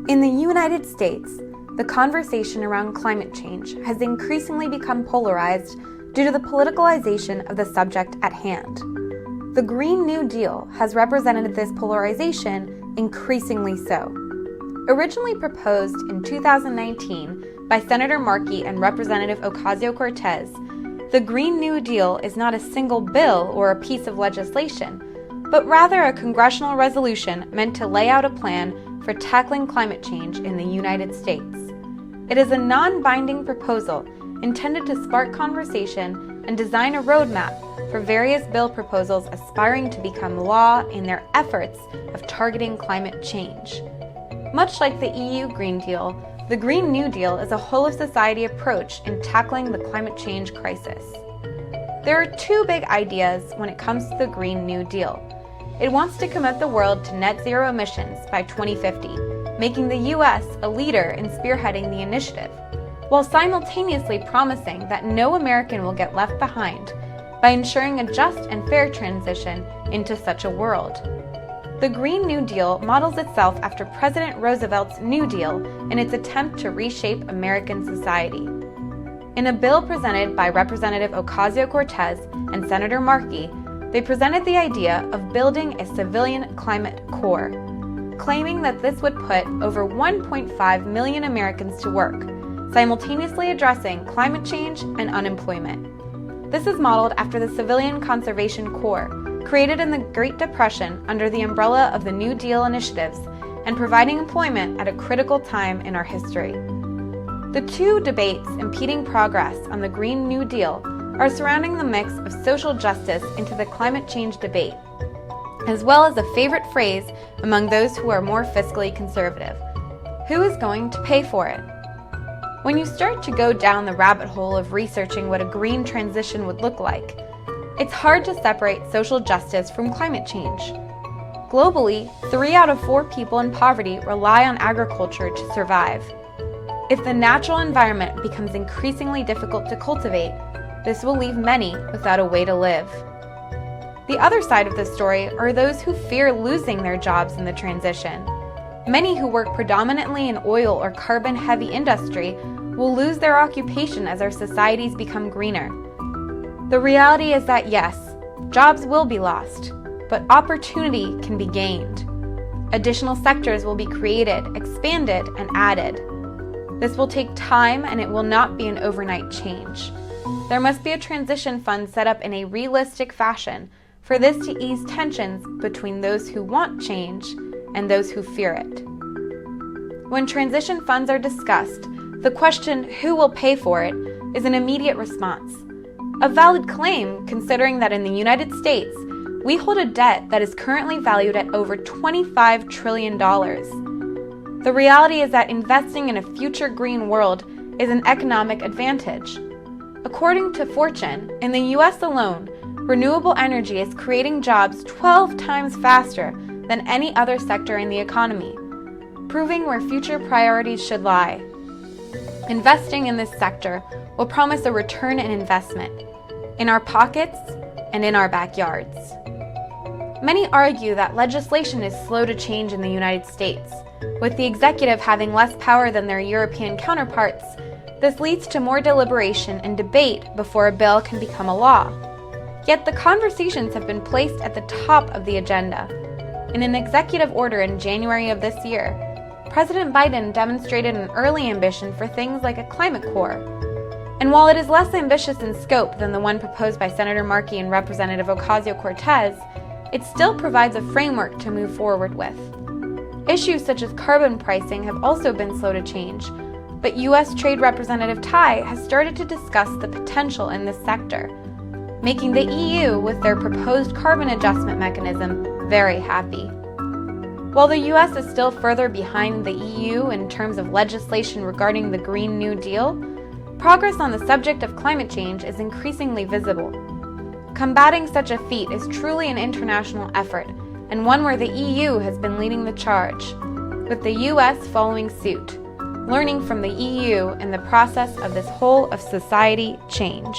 In the United States, the conversation around climate change has increasingly become polarized due to the politicalization of the subject at hand. The Green New Deal has represented this polarization increasingly so. Originally proposed in 2019 by Senator Markey and Representative Ocasio-Cortez, the Green New Deal is not a single bill or a piece of legislation, but rather a congressional resolution meant to lay out a plan for tackling climate change in the United States. It is a non-binding proposal intended to spark conversation and design a roadmap for various bill proposals aspiring to become law in their efforts of targeting climate change. Much like the EU Green Deal, the Green New Deal is a whole-of-society approach in tackling the climate change crisis. There are two big ideas when it comes to the Green New Deal. It wants to commit the world to net zero emissions by 2050, making the U.S. a leader in spearheading the initiative, while simultaneously promising that no American will get left behind by ensuring a just and fair transition into such a world. The Green New Deal models itself after President Roosevelt's New Deal in its attempt to reshape American society. In a bill presented by Representative Ocasio-Cortez and Senator Markey, they presented the idea of building a civilian climate corps, claiming that this would put over 1.5 million Americans to work, simultaneously addressing climate change and unemployment. This is modeled after the Civilian Conservation Corps, created in the Great Depression under the umbrella of the New Deal initiatives and providing employment at a critical time in our history. The two debates impeding progress on the Green New Deal are surrounding the mix of social justice into the climate change debate, as well as a favorite phrase among those who are more fiscally conservative: who is going to pay for it? When you start to go down the rabbit hole of researching what a green transition would look like, it's hard to separate social justice from climate change. Globally, 3 out of 4 people in poverty rely on agriculture to survive. If the natural environment becomes increasingly difficult to cultivate, this will leave many without a way to live. The other side of the story are those who fear losing their jobs in the transition. Many who work predominantly in oil or carbon-heavy industry will lose their occupation as our societies become greener. The reality is that yes, jobs will be lost, but opportunity can be gained. Additional sectors will be created, expanded, and added. This will take time, and it will not be an overnight change. There must be a transition fund set up in a realistic fashion for this to ease tensions between those who want change and those who fear it. When transition funds are discussed, the question, who will pay for it, is an immediate response. A valid claim, considering that in the United States, we hold a debt that is currently valued at over $25 trillion. The reality is that investing in a future green world is an economic advantage. According to Fortune, in the U.S. alone, renewable energy is creating jobs 12 times faster than any other sector in the economy, proving where future priorities should lie. Investing in this sector will promise a return in investment, in our pockets and in our backyards. Many argue that legislation is slow to change in the United States. With the executive having less power than their European counterparts, this leads to more deliberation and debate before a bill can become a law. Yet the conversations have been placed at the top of the agenda. In an executive order in January of this year, President Biden demonstrated an early ambition for things like a climate corps. And while it is less ambitious in scope than the one proposed by Senator Markey and Representative Ocasio-Cortez, it still provides a framework to move forward with. Issues such as carbon pricing have also been slow to change, but U.S. Trade Representative Tai has started to discuss the potential in this sector, making the EU, with their proposed carbon adjustment mechanism, very happy. While the U.S. is still further behind the EU in terms of legislation regarding the Green New Deal, progress on the subject of climate change is increasingly visible. Combating such a feat is truly an international effort, and one where the EU has been leading the charge, with the U.S. following suit, learning from the EU in the process of this whole of society change.